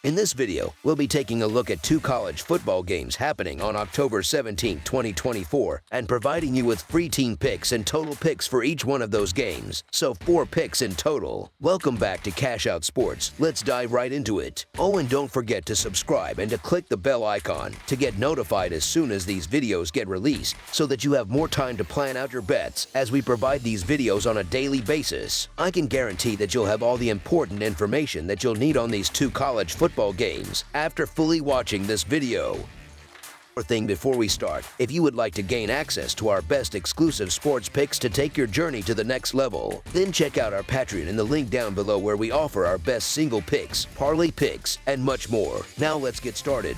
In this video, we'll be taking a look at 2 college football games happening on October 17, 2024, and providing you with free team picks and total picks for each one of those games, so 4 picks in total. Welcome back to Cash Out Sports. Let's dive right into it. Oh, and don't forget to subscribe and to click the bell icon to get notified as soon as these videos get released, so that you have more time to plan out your bets as we provide these videos on a daily basis. I can guarantee that you'll have all the important information that you'll need on these 2 college football games after fully watching this video. One thing before we start, if you would like to gain access to our best exclusive sports picks to take your journey to the next level, then check out our Patreon in the link down below, where we offer our best single picks, parlay picks, and much more. Now let's get started.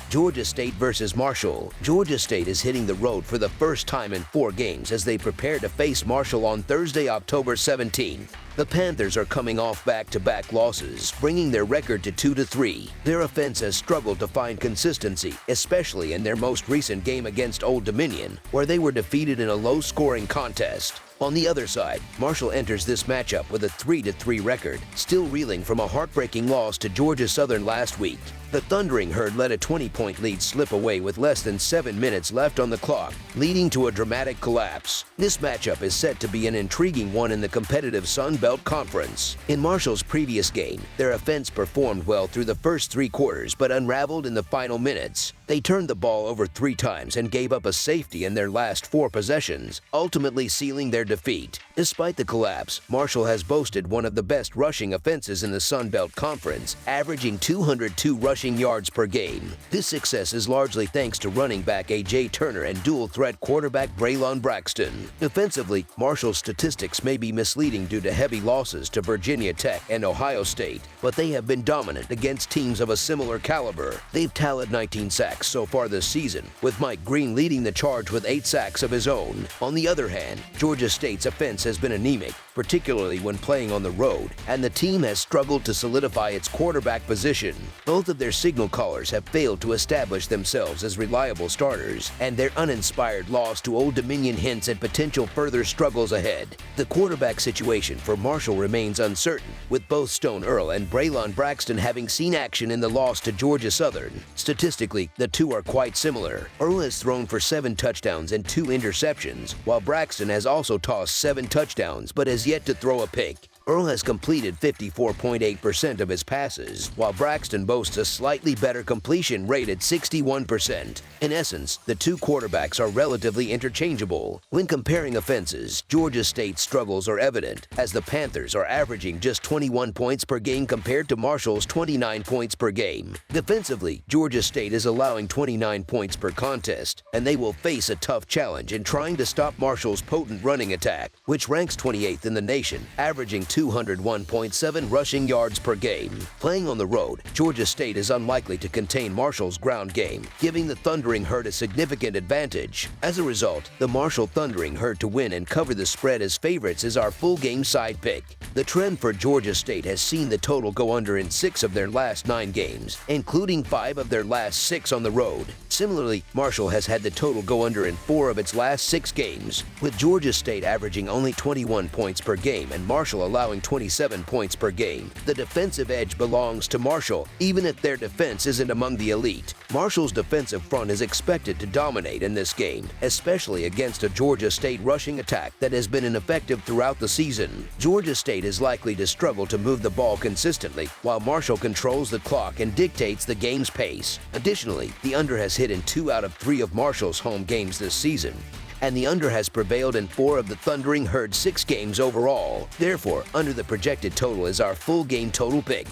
Georgia State versus Marshall. Georgia State is hitting the road for the first time in 4 games as they prepare to face Marshall on Thursday, October 17th. The Panthers are coming off back-to-back losses, bringing their record to 2-3. Their offense has struggled to find consistency, especially in their most recent game against Old Dominion, where they were defeated in a low-scoring contest. On the other side, Marshall enters this matchup with a 3-3 record, still reeling from a heartbreaking loss to Georgia Southern last week. The Thundering Herd let a 20-point lead slip away with less than 7 minutes left on the clock, leading to a dramatic collapse. This matchup is set to be an intriguing one in the competitive Sun Belt Conference. In Marshall's previous game, their offense performed well through the first 3 quarters but unraveled in the final minutes. They turned the ball over 3 times and gave up a safety in their last 4 possessions, ultimately sealing their defeat. Despite the collapse, Marshall has boasted one of the best rushing offenses in the Sun Belt Conference, averaging 202 rushing yards per game. This success is largely thanks to running back A.J. Turner and dual-threat quarterback Braylon Braxton. Defensively, Marshall's statistics may be misleading due to heavy losses to Virginia Tech and Ohio State, but they have been dominant against teams of a similar caliber. They've tallied 19 sacks so far this season, with Mike Green leading the charge with 8 sacks of his own. On the other hand, Georgia State's offense has been anemic, particularly when playing on the road, and the team has struggled to solidify its quarterback position. Both of their signal callers have failed to establish themselves as reliable starters, and their uninspired loss to Old Dominion hints at potential further struggles ahead. The quarterback situation for Marshall remains uncertain, with both Stone Earl and Braylon Braxton having seen action in the loss to Georgia Southern. Statistically, the two are quite similar. Earl has thrown for 7 touchdowns and 2 interceptions, while Braxton has also tossed 7 touchdowns but has yet to throw a pick. Earl has completed 54.8% of his passes, while Braxton boasts a slightly better completion rate at 61%. In essence, the 2 quarterbacks are relatively interchangeable. When comparing offenses, Georgia State's struggles are evident, as the Panthers are averaging just 21 points per game compared to Marshall's 29 points per game. Defensively, Georgia State is allowing 29 points per contest, and they will face a tough challenge in trying to stop Marshall's potent running attack, which ranks 28th in the nation, averaging 201.7 rushing yards per game. Playing on the road, Georgia State is unlikely to contain Marshall's ground game, giving the Thundering Herd a significant advantage. As a result, the Marshall Thundering Herd to win and cover the spread as favorites is our full game side pick. The trend for Georgia State has seen the total go under in 6 of their last 9 games, including 5 of their last 6 on the road. Similarly, Marshall has had the total go under in 4 of its last 6 games, with Georgia State averaging only 21 points per game and Marshall allowing 27 points per game. The defensive edge belongs to Marshall, even if their defense isn't among the elite. Marshall's defensive front is expected to dominate in this game, especially against a Georgia State rushing attack that has been ineffective throughout the season. Georgia State is likely to struggle to move the ball consistently, while Marshall controls the clock and dictates the game's pace. Additionally, the under has hit in 2 out of 3 of Marshall's home games this season, and the under has prevailed in 4 of the Thundering Herd's 6 games overall. Therefore, under the projected total is our full game total pick.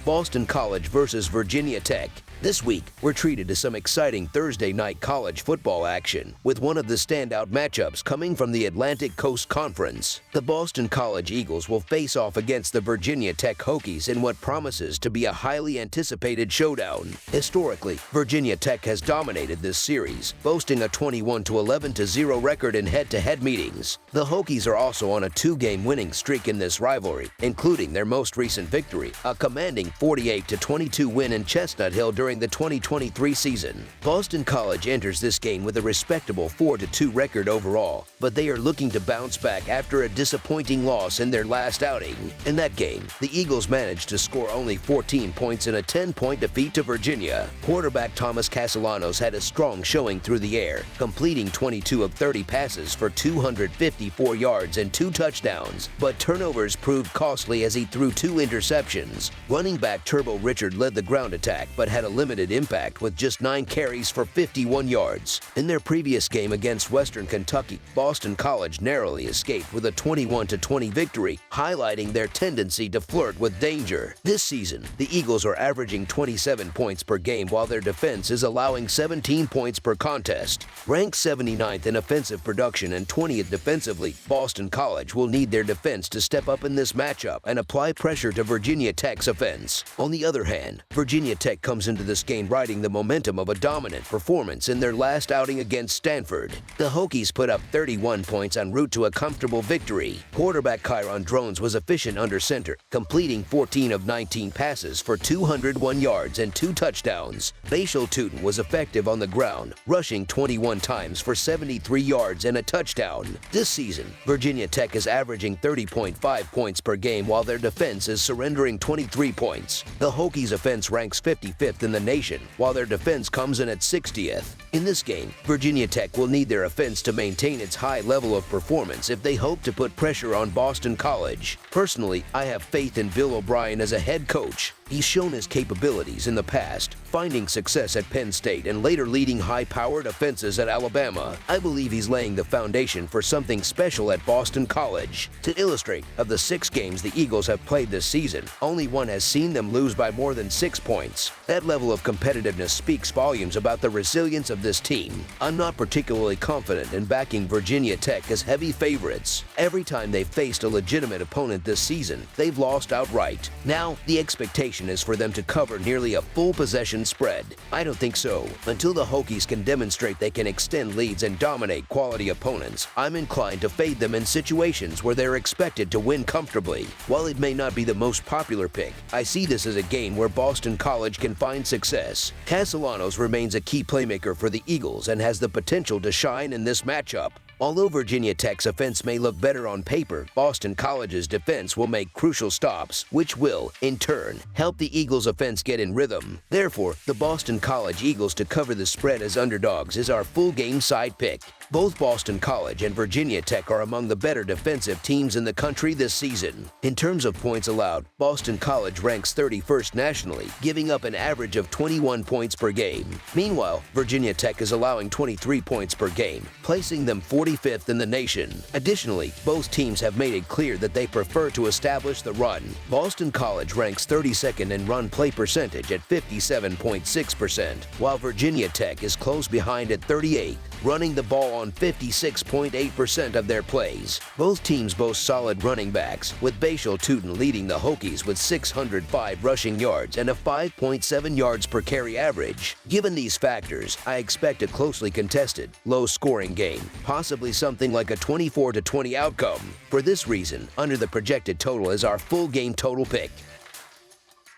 Boston College versus Virginia Tech. This week, we're treated to some exciting Thursday night college football action, with one of the standout matchups coming from the Atlantic Coast Conference. The Boston College Eagles will face off against the Virginia Tech Hokies in what promises to be a highly anticipated showdown. Historically, Virginia Tech has dominated this series, boasting a 21-11-0 record in head-to-head meetings. The Hokies are also on a 2-game winning streak in this rivalry, including their most recent victory, a commanding 48-22 win in Chestnut Hill during during the 2023 season. Boston College enters this game with a respectable 4-2 record overall, but they are looking to bounce back after a disappointing loss in their last outing. In that game, the Eagles managed to score only 14 points in a 10-point defeat to Virginia. Quarterback Thomas Castellanos had a strong showing through the air, completing 22 of 30 passes for 254 yards and 2 touchdowns, but turnovers proved costly as he threw 2 interceptions. Running back Turbo Richard led the ground attack but had a limited impact with just 9 carries for 51 yards. In their previous game against Western Kentucky, Boston College narrowly escaped with a 21-20 victory, highlighting their tendency to flirt with danger. This season, the Eagles are averaging 27 points per game while their defense is allowing 17 points per contest. Ranked 79th in offensive production and 20th defensively, Boston College will need their defense to step up in this matchup and apply pressure to Virginia Tech's offense. On the other hand, Virginia Tech comes into this game riding the momentum of a dominant performance in their last outing against Stanford. The Hokies put up 31 points en route to a comfortable victory. Quarterback Kyron Drones was efficient under center, completing 14 of 19 passes for 201 yards and 2 touchdowns. Bashal Tootin was effective on the ground, rushing 21 times for 73 yards and a touchdown. This season, Virginia Tech is averaging 30.5 points per game while their defense is surrendering 23 points. The Hokies' offense ranks 55th in the nation, while their defense comes in at 60th. In this game, Virginia Tech will need their offense to maintain its high level of performance if they hope to put pressure on Boston College. Personally, I have faith in Bill O'Brien as a head coach. He's shown his capabilities in the past, finding success at Penn State and later leading high-powered offenses at Alabama. I believe he's laying the foundation for something special at Boston College. To illustrate, of the 6 games the Eagles have played this season, only one has seen them lose by more than 6 points. That level of competitiveness speaks volumes about the resilience of this team. I'm not particularly confident in backing Virginia Tech as heavy favorites. Every time they've faced a legitimate opponent this season, they've lost outright. Now, the expectation is for them to cover nearly a full possession spread. I don't think so. Until the Hokies can demonstrate they can extend leads and dominate quality opponents, I'm inclined to fade them in situations where they're expected to win comfortably. While it may not be the most popular pick, I see this as a game where Boston College can find success. Castellanos remains a key playmaker for the Eagles and has the potential to shine in this matchup. Although Virginia Tech's offense may look better on paper, Boston College's defense will make crucial stops, which will, in turn, help the Eagles' offense get in rhythm. Therefore, the Boston College Eagles to cover the spread as underdogs is our full game side pick. Both Boston College and Virginia Tech are among the better defensive teams in the country this season. In terms of points allowed, Boston College ranks 31st nationally, giving up an average of 21 points per game. Meanwhile, Virginia Tech is allowing 23 points per game, placing them 45th in the nation. Additionally, both teams have made it clear that they prefer to establish the run. Boston College ranks 32nd in run play percentage at 57.6%, while Virginia Tech is close behind at 38th, running the ball on 56.8% of their plays. Both teams boast solid running backs, with Bashal Tootin leading the Hokies with 605 rushing yards and a 5.7 yards per carry average. Given these factors, I expect a closely contested, low-scoring game, possibly something like a 24-20 outcome. For this reason, under the projected total is our full game total pick.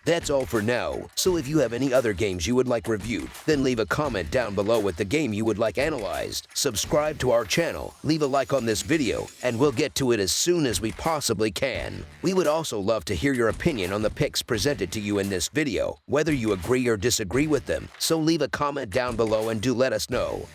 That's all for now, so if you have any other games you would like reviewed, then leave a comment down below with the game you would like analyzed. Subscribe to our channel, leave a like on this video, and we'll get to it as soon as we possibly can. We would also love to hear your opinion on the picks presented to you in this video, whether you agree or disagree with them, so leave a comment down below and do let us know.